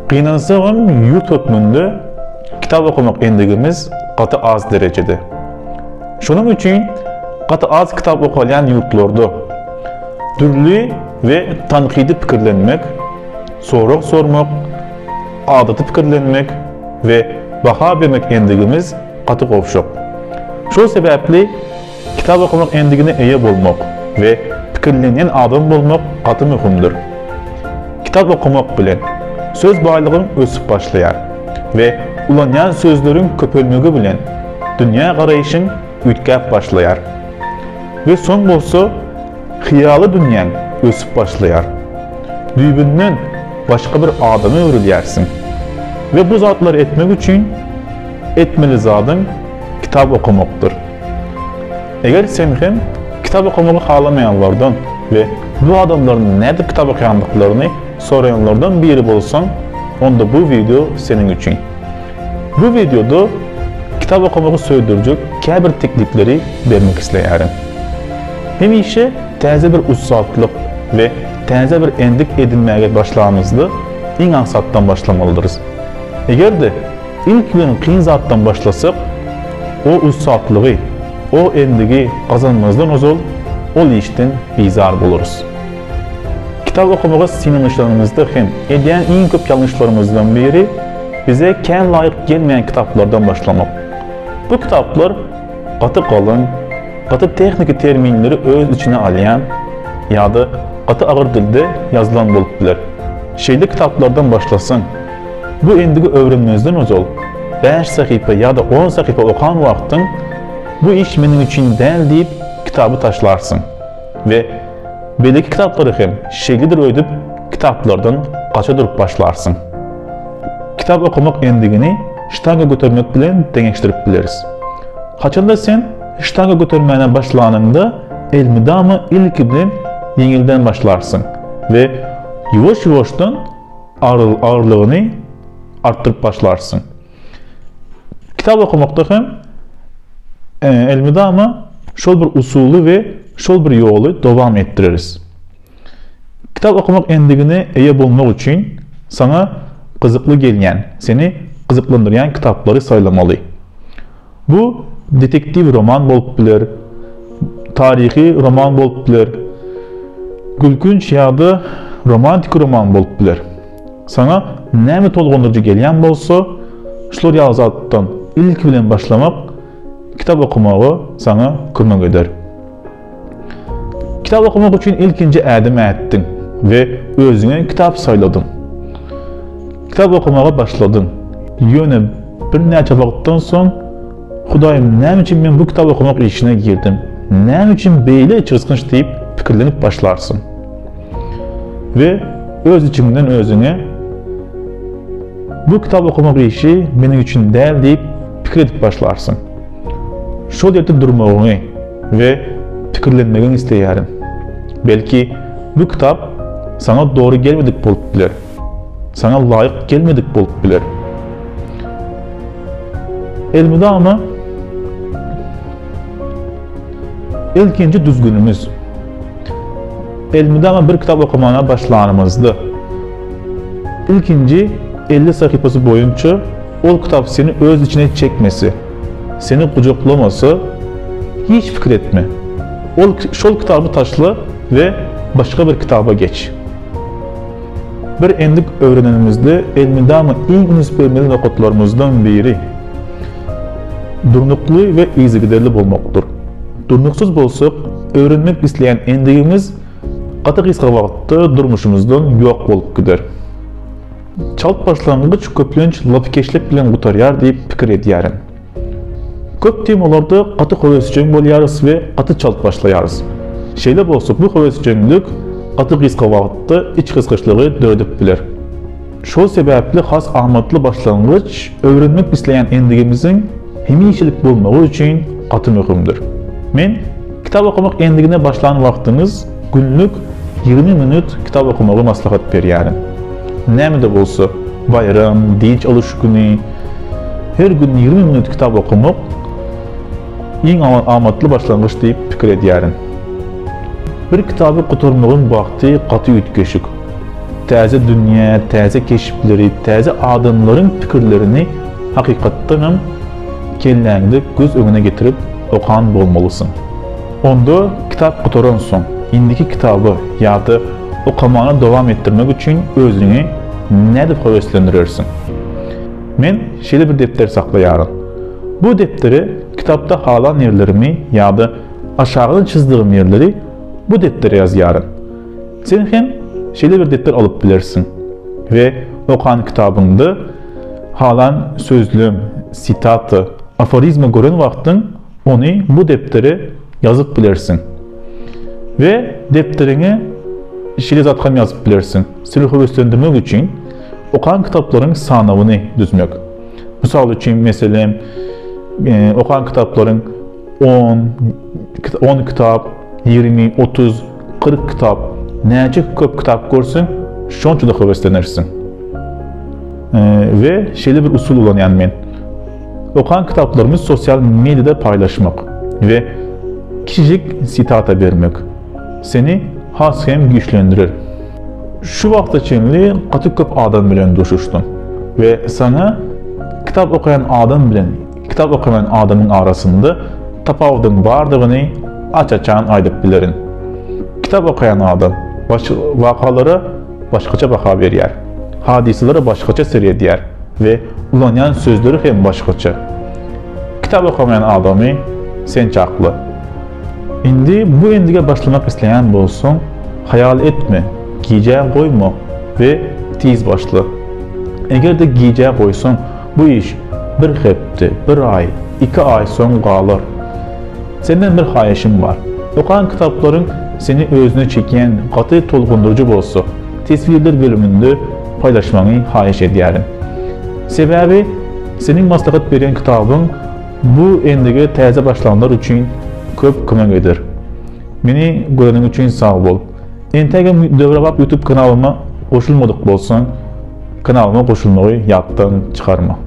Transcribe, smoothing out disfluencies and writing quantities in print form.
Kıynansağım yurt hükmünde kitap okumak endigimiz katı az derecede. Şunun için katı az kitap okuyan yurtlarda türlü ve tanqidi fikirlenmek, soruq sormak, adatı fikirlenmek ve baha vermek endigimiz katı qovşuq. Şu sebeple kitap okumak endigine eye bolmak ve fikirlenen adam bolmak katı mühimdir. Kitap okumak bilen söz baylığın ösüp başlayar ve ulanyan sözlerin köpölmüğü bilen dünya qarayışın ütkap başlayar ve son bolsa hiyalı dünyan ösüp başlayar. Düybünden başka bir adamı öğrülyersin ve bu zatları etmek için etmeli zadın kitap okumaktır. Eğer sen hem kitap okumayı halamayanlardan ve bu adamların nedir kitap okuyanlıklarını sorayanlardan biri bolsan, onda bu video senin için. Bu videoda kitap okumayı söydürecek kabir teknikleri vermek isteyerim. Hem işe təzə bir ussatlık ve təzə bir endik edinmeye başlamamızda en ansattan başlamalıdırız. Eğer de ilk bir kıyın zattan başlasak, o ussatlığı, o endigi kazanmazdan ozul, o işten bizar buluruz. Kitap okumağa sinirlenişlerimizde hem ediyen en köp yanlışlarımızdan biri bize ken layık gelmeyen kitaplardan başlamak. Bu kitaplar katı kalın, katı texniki terminleri öz içine alayan ya da katı ağır dilde yazılan bolup bilir. Şeyli kitaplardan başlasın. Bu endigi öğrenmezden ozul 5 sahife ya da 10 sahife okan vaktin bu iş benim için değil deyip kitabı taşlarsın ve belki kitapları hem şeylidir ödüp kitaplardan kaça durup başlarsın. Kitap okumak endigini ştanga götürmek bilen dengeştirip biliriz. Kaçında sen ştanga götürmeye başlanında elmidamı ilki bilen yengilden başlarsın ve yavaş-yavaştan ağırlığını arttırıp başlarsın. Kitap okumakta hem elmidamı şol bir usulü ve şol bir yolu devam ettiririz. Kitap okumak endigine eye bulmak için sana kızıklı gelen, seni kızıklandıran kitapları saylamalı. Bu detektiv roman bolup bilir, tarihi roman bolup bilir, gülkünç ya da romantik roman bolup bilir. Sana näme tolgundurucu gelen bolsa, şular yazattan ilk bilen başlamak kitap okumağı sana kırmak eder. Kitap okumak için ilkinci adım ettin ve özüne kitap sayladın. Kitap okumaya başladın. Yöne bir neçe vakitten son Xudayım ne için ben bu kitap okumak işine girdim? Ne için böyle çırpınış deyip fikirlenip başlarsın. Ve öz içinden özüne bu kitap okumak işi benim için değil deyip fikir edip başlarsın. Şu yerde durmağını ve fikirlenmeni isteyerim. Belki bu kitap sana doğru gelmedik bolup bilir. Sana layık gelmedik bolup bilir. Elmidamı ilkinci düzgünümüz. Elmidamı bir kitap okumana başlanımızda ilkinci 50 sayfası boyunca o kitap seni öz içine çekmesi, seni kucaklaması hiç fikir etme. Şol kitabı taşla ve başka bir kitaba geç. Bir endik öğrenimizde elmidamı en ünis vermeli nokotlarımızdan biri durnuklu ve izigiderli bolmaktır. Durnuksuz bolsak, öğrenmek isteyen endigimiz katı kısa vakitte durmuşumuzdan yok bolup gider. Çalp başlangıç köplenç lapikeşlik bilen qutarıyar deyip fikir ediyerin. Köp temalarda katı hövesçen bolyarız ve katı çalp başlayarız. Şeyle bolsa bu hövesçenlik katı kısa vakitte iç kıskışlığı dördüp bilir. Şu sebeple has ahmetli başlangıç öğrenmek isteyen endigimizin hemişilik bulmağı için katı mühimdir. Men kitap okumak endigine başlayan vaktiniz günlük 20 minut kitap okumağı maslahat veriyorum. Näme de bolsa bayram, dinç alış günü her gün 20 minut kitap okumak en amatlı başlangıç deyip fikir ediyorum. Bir kitabı kuturmağın vakti katı ütkeşik. təzə dünya, təzə keşifləri, təzə adamların fikirlərini həqiqətən kelləngdə göz önünə getirib oxan olmalısın. Onda kitab qutaran son, indiki kitabı ya da oxumağını davam etdirmək üçün özünü nə edib həvəsləndirirsən? Mən şeydə bir dəftər saxlayarım. Bu dəftəri kitabda halan yerlərimi ya da aşağıdan çizdiyim yerləri bu dəftərə yazarım. Sen hem şeydə bir dəftər alıb bilirsin və oxuyan kitabında halan sözlüm, sitatı, aforizmi görən vaxtın onu bu dəftərə yazıb bilirsin. Və dəftərini şeydə zaten yazıb bilirsin. Seni həvəsləndirmək üçün oxuyan kitapların sınavını düzmək. Misal üçün, mesela oxuyan kitapların 10 kitap, 20, 30, 40 kitap, nəcə köp kitap görsün, şonca da həvəslənirsin. Ve şeyli bir usul olan yani mən. Oxuyan kitaplarımız sosyal medyada paylaşmaq ve kişilik sitata vermək seni hasem güçləndirir. Şu vaxt içinli qatı köp adam bilen düşüşdün ve sana kitap okuyan adam bilen kitap okuyan adamın arasında tapavdın bardığını aç-açan aydıp bilirin. Kitap okuyan adam vakalara başqaça baxa verir, hadiselere başqaça seyr eder ve ulanyan sözleri hem başqaça. Kitap okuyan adamı sen çaqlı. İndi bu endiga başlamak isteyen bolsun, hayal etme, giyeceğe koyma ve tiz başla. Eğer de giyeceğe koysun, bu iş bir hafta, bir ay, 2 ay son qalır. Senden bir xahişim var. Oxuyan kitapların seni özüne çeken, qatı tolğundurucu bolsa, tesvirler bölümünde paylaşmanı xahiş ediyorum. Sebebi, senin maslahat veren kitabın bu endiga təzə başlananlar üçün köp kömək edir. Beni görənin üçün sağ ol. Entəgə Dövrəbab YouTube kanalıma qoşulmadıq bolsan, kanalıma qoşulmağı yaddan çıxarma.